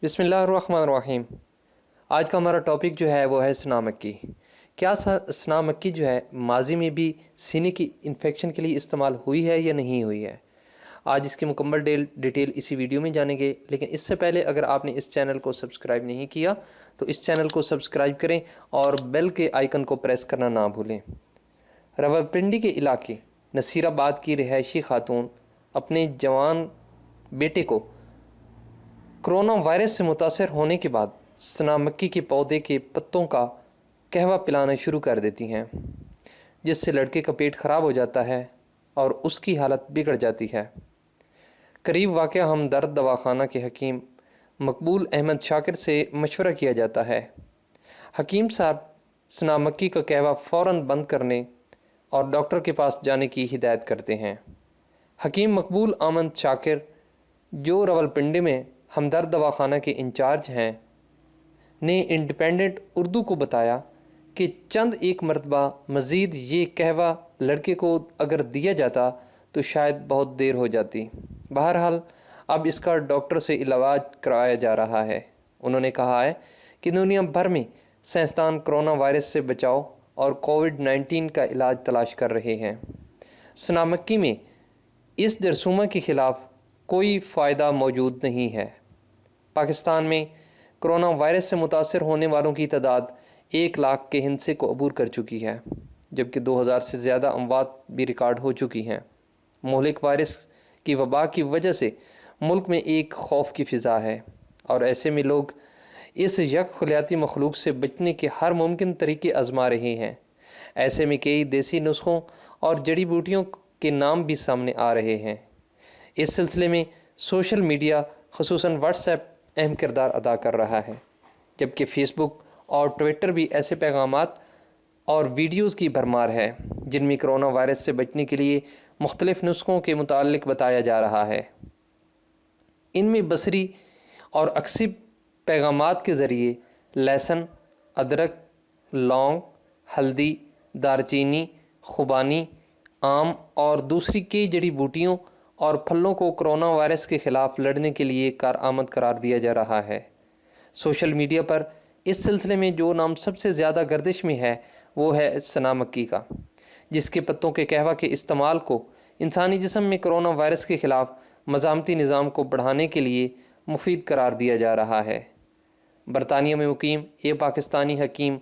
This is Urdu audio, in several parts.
بسم اللہ الرحمن الرحیم۔ آج کا ہمارا ٹاپک جو ہے وہ ہے سنا مکی۔ کیا سنا مکی جو ہے ماضی میں بھی سینے کی انفیکشن کے لیے استعمال ہوئی ہے یا نہیں ہوئی ہے؟ آج اس کی مکمل ڈیٹیل اسی ویڈیو میں جانیں گے، لیکن اس سے پہلے اگر آپ نے اس چینل کو سبسکرائب نہیں کیا تو اس چینل کو سبسکرائب کریں اور بیل کے آئیکن کو پریس کرنا نہ بھولیں۔ راولپنڈی کے علاقے نصیر آباد کی رہائشی خاتون اپنے جوان بیٹے کو کرونا وائرس سے متاثر ہونے کے بعد سنا مکی کے پودے کے پتوں کا قہوہ پلانا شروع کر دیتی ہیں، جس سے لڑکے کا پیٹ خراب ہو جاتا ہے اور اس کی حالت بگڑ جاتی ہے۔ قریب واقع ہمدرد دواخانہ کے حکیم مقبول احمد شاکر سے مشورہ کیا جاتا ہے۔ حکیم صاحب سنا مکی کا قہوہ فوراً بند کرنے اور ڈاکٹر کے پاس جانے کی ہدایت کرتے ہیں۔ حکیم مقبول احمد شاکر، جو راولپنڈی میں ہمدرد دواخانہ کے انچارج ہیں، نے انڈیپینڈنٹ اردو کو بتایا کہ چند ایک مرتبہ مزید یہ قہوہ لڑکے کو اگر دیا جاتا تو شاید بہت دیر ہو جاتی۔ بہرحال اب اس کا ڈاکٹر سے علاج کرایا جا رہا ہے۔ انہوں نے کہا ہے کہ دنیا بھر میں سائنسدان کرونا وائرس سے بچاؤ اور کووڈ-19 کا علاج تلاش کر رہے ہیں۔ سنا مکی میں اس جرثومہ کے خلاف کوئی فائدہ موجود نہیں ہے۔ پاکستان میں کرونا وائرس سے متاثر ہونے والوں کی تعداد 1 لاکھ کے ہندسے کو عبور کر چکی ہے، جبکہ 2000 سے زیادہ اموات بھی ریکارڈ ہو چکی ہیں۔ مہلک وائرس کی وبا کی وجہ سے ملک میں ایک خوف کی فضا ہے، اور ایسے میں لوگ اس یک خلیاتی مخلوق سے بچنے کے ہر ممکن طریقے آزما رہے ہیں۔ ایسے میں کئی دیسی نسخوں اور جڑی بوٹیوں کے نام بھی سامنے آ رہے ہیں۔ اس سلسلے میں سوشل میڈیا خصوصاً واٹس ایپ اہم کردار ادا کر رہا ہے، جبکہ فیس بک اور ٹویٹر بھی ایسے پیغامات اور ویڈیوز کی بھرمار ہے جن میں کرونا وائرس سے بچنے کے لیے مختلف نسخوں کے متعلق بتایا جا رہا ہے۔ ان میں بصری اور عکسی پیغامات کے ذریعے لہسن، ادرک، لونگ، ہلدی، دارچینی، خوبانی، آم اور دوسری کئی جڑی بوٹیوں اور پھلوں کو کرونا وائرس کے خلاف لڑنے کے لیے کارآمد قرار دیا جا رہا ہے۔ سوشل میڈیا پر اس سلسلے میں جو نام سب سے زیادہ گردش میں ہے وہ ہے سنا مکی کا، جس کے پتوں کے قہوہ کے استعمال کو انسانی جسم میں کرونا وائرس کے خلاف مزاحمتی نظام کو بڑھانے کے لیے مفید قرار دیا جا رہا ہے۔ برطانیہ میں مقیم ایک پاکستانی حکیم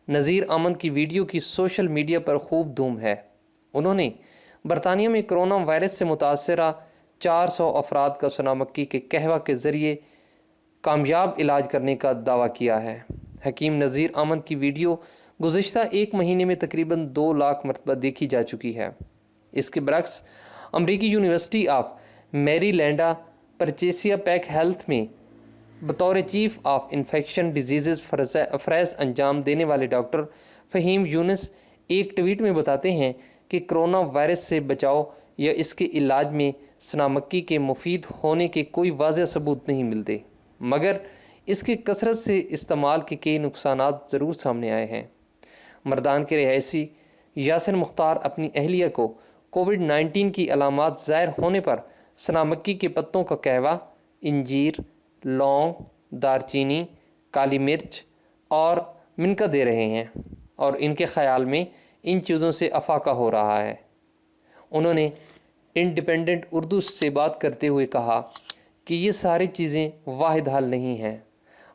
نذیر احمد کی ویڈیو کی سوشل میڈیا پر خوب دھوم ہے۔ انہوں نے برطانیہ میں کرونا وائرس سے متاثرہ 400 افراد کا سنا مکی کے قہوہ کے ذریعے کامیاب علاج کرنے کا دعویٰ کیا ہے۔ حکیم نذیر احمد کی ویڈیو گزشتہ 1 مہینے میں تقریباً 2 لاکھ مرتبہ دیکھی جا چکی ہے۔ اس کے برعکس امریکی یونیورسٹی آف میری لینڈا پرچیسیا پیک ہیلتھ میں بطور چیف آف انفیکشن ڈیزیزز افریز انجام دینے والے ڈاکٹر فہیم یونس ایک ٹویٹ میں بتاتے ہیں کہ کرونا وائرس سے بچاؤ یا اس کے علاج میں سنا مکی کے مفید ہونے کے کوئی واضح ثبوت نہیں ملتے، مگر اس کے کثرت سے استعمال کے کئی نقصانات ضرور سامنے آئے ہیں۔ مردان کے رہائشی یاسر مختار اپنی اہلیہ کو کووڈ-19 کی علامات ظاہر ہونے پر سنا مکی کے پتوں کا قہوہ، انجیر، لونگ، دارچینی، کالی مرچ اور منکا دے رہے ہیں، اور ان کے خیال میں ان چیزوں سے افاقہ ہو رہا ہے۔ انہوں نے انڈیپینڈنٹ اردو سے بات کرتے ہوئے کہا کہ یہ ساری چیزیں واحد حل نہیں ہیں۔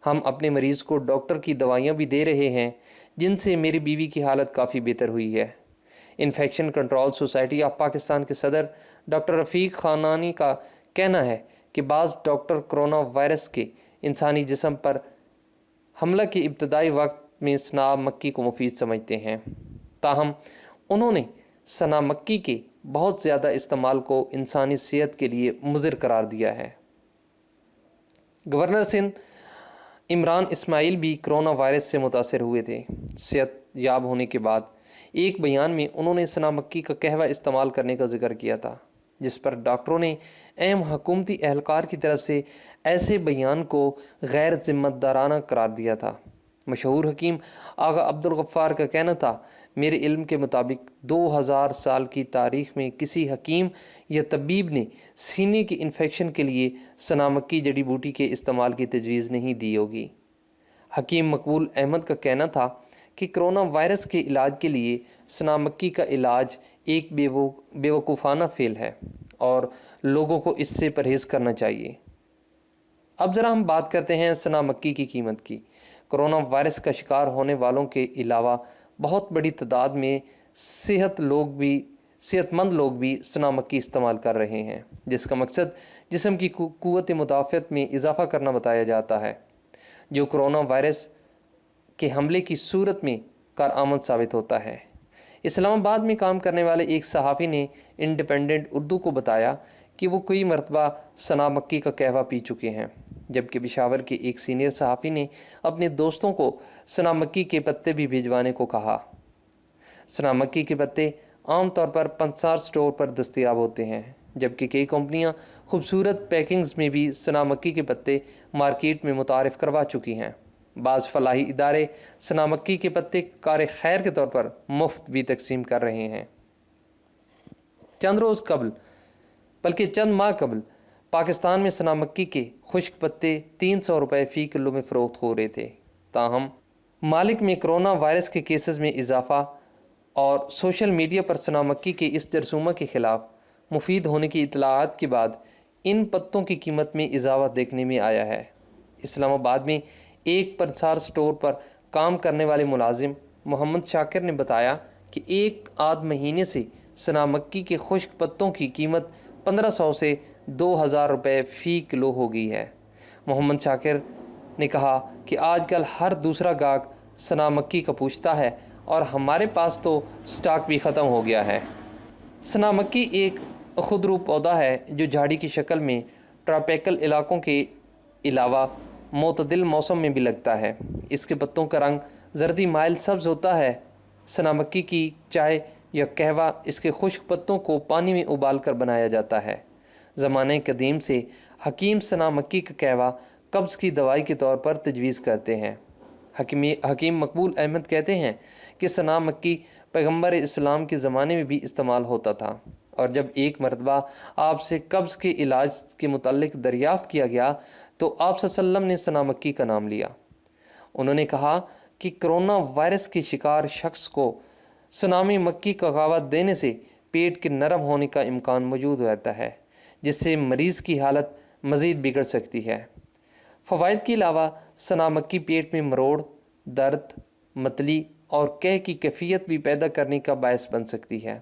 ہم اپنے مریض کو ڈاکٹر کی دوائیاں بھی دے رہے ہیں، جن سے میری بیوی کی حالت کافی بہتر ہوئی ہے۔ Infection control society of Pakistan کے صدر ڈاکٹر رفیق خانانی کا کہنا ہے کہ بعض ڈاکٹر کرونا وائرس کے انسانی جسم پر حملہ کے ابتدائی وقت میں سنا مکی کو مفید سمجھتے ہیں، تاہم انہوں نے سنا مکی کے بہت زیادہ استعمال کو انسانی صحت کے لیے مضر قرار دیا ہے۔ گورنر سندھ عمران اسماعیل بھی کرونا وائرس سے متاثر ہوئے تھے۔ صحت یاب ہونے کے بعد ایک بیان میں انہوں نے سنا مکی کا قہوہ استعمال کرنے کا ذکر کیا تھا، جس پر ڈاکٹروں نے اہم حکومتی اہلکار کی طرف سے ایسے بیان کو غیر ذمہ دارانہ قرار دیا تھا۔ مشہور حکیم آغا عبدالغفار کا کہنا تھا، میرے علم کے مطابق 2000 سال کی تاریخ میں کسی حکیم یا طبیب نے سینے کی انفیکشن کے لیے سنا مکی جڑی بوٹی کے استعمال کی تجویز نہیں دی ہوگی۔ حکیم مقبول احمد کا کہنا تھا کہ کرونا وائرس کے علاج کے لیے سنا مکی کا علاج ایک بیوقوفانہ فعل ہے اور لوگوں کو اس سے پرہیز کرنا چاہیے۔ اب ذرا ہم بات کرتے ہیں سنا مکی کی قیمت کی۔ کرونا وائرس کا شکار ہونے والوں کے علاوہ بہت بڑی تعداد میں صحت مند لوگ بھی سنا مکی استعمال کر رہے ہیں، جس کا مقصد جسم کی قوت مدافعت میں اضافہ کرنا بتایا جاتا ہے، جو کرونا وائرس کے حملے کی صورت میں کارآمد ثابت ہوتا ہے۔ اسلام آباد میں کام کرنے والے ایک صحافی نے انڈیپینڈنٹ اردو کو بتایا کہ وہ کئی مرتبہ سنا مکی کا قہوہ پی چکے ہیں، جبکہ پشاور کے ایک سینئر صحافی نے اپنے دوستوں کو سنا مکی کے پتے بھی بھیجوانے کو کہا۔ سنا مکی کے پتے عام طور پر پنسار سٹور پر دستیاب ہوتے ہیں، جبکہ کئی کمپنیاں خوبصورت پیکنگز میں بھی سنا مکی کے پتے مارکیٹ میں متعارف کروا چکی ہیں۔ بعض فلاحی ادارے سنا مکی کے پتے کار خیر کے طور پر مفت بھی تقسیم کر رہے ہیں۔ چند ماہ قبل پاکستان میں سنا مکی کے خشک پتے 300 روپے فی کلو میں فروخت ہو رہے تھے۔ تاہم مالک میں کرونا وائرس کے کیسز میں اضافہ اور سوشل میڈیا پر سنا مکی کے اس جرثومہ کے خلاف مفید ہونے کی اطلاعات کے بعد ان پتوں کی قیمت میں اضافہ دیکھنے میں آیا ہے۔ اسلام آباد میں ایک پنسار سٹور پر کام کرنے والے ملازم محمد شاکر نے بتایا کہ ایک آدھ مہینے سے سنا مکی کے خشک پتوں کی قیمت 1500 سے 2000 روپے فی کلو ہو گئی ہے۔ محمد شاکر نے کہا کہ آج کل ہر دوسرا گاہک سنا مکی کا پوچھتا ہے اور ہمارے پاس تو سٹاک بھی ختم ہو گیا ہے۔ سنا مکی ایک خودرو پودا ہے جو جھاڑی کی شکل میں ٹراپیکل علاقوں کے علاوہ معتدل موسم میں بھی لگتا ہے۔ اس کے پتوں کا رنگ زردی مائل سبز ہوتا ہے۔ سنا مکی کی چائے یا قہوہ اس کے خشک پتوں کو پانی میں ابال کر بنایا جاتا ہے۔ زمانہ قدیم سے حکیم سنا مکی کا قہوہ قبض کی دوائی کے طور پر تجویز کرتے ہیں۔ حکیم مقبول احمد کہتے ہیں کہ سنا مکی پیغمبر اسلام کے زمانے میں بھی استعمال ہوتا تھا، اور جب ایک مرتبہ آپ سے قبض کے علاج کے متعلق دریافت کیا گیا تو آپ صلی اللہ علیہ وسلم نے سنا مکی کا نام لیا۔ انہوں نے کہا کہ کرونا وائرس کے شکار شخص کو سنامی مکی کا قہوہ دینے سے پیٹ کے نرم ہونے کا امکان موجود رہتا ہے، جس سے مریض کی حالت مزید بگڑ سکتی ہے۔ فوائد کے علاوہ سنا مکی پیٹ میں مروڑ، درد، متلی اور قے کی کیفیت بھی پیدا کرنے کا باعث بن سکتی ہے۔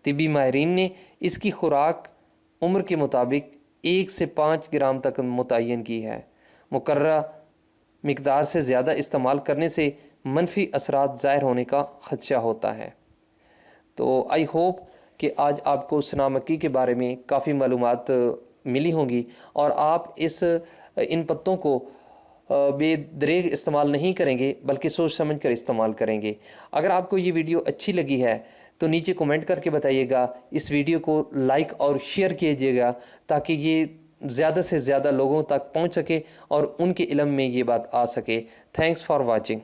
طبی ماہرین نے اس کی خوراک عمر کے مطابق 1 سے 5 گرام تک متعین کی ہے۔ مقررہ مقدار سے زیادہ استعمال کرنے سے منفی اثرات ظاہر ہونے کا خدشہ ہوتا ہے۔ تو آئی ہوپ کہ آج آپ کو سنا مکی کے بارے میں کافی معلومات ملی ہوں گی اور آپ ان پتوں کو بے دریغ استعمال نہیں کریں گے بلکہ سوچ سمجھ کر استعمال کریں گے۔ اگر آپ کو یہ ویڈیو اچھی لگی ہے تو نیچے کمنٹ کر کے بتائیے گا، اس ویڈیو کو لائک اور شیئر کیجیے گا تاکہ یہ زیادہ سے زیادہ لوگوں تک پہنچ سکے اور ان کے علم میں یہ بات آ سکے۔ Thanks for watching.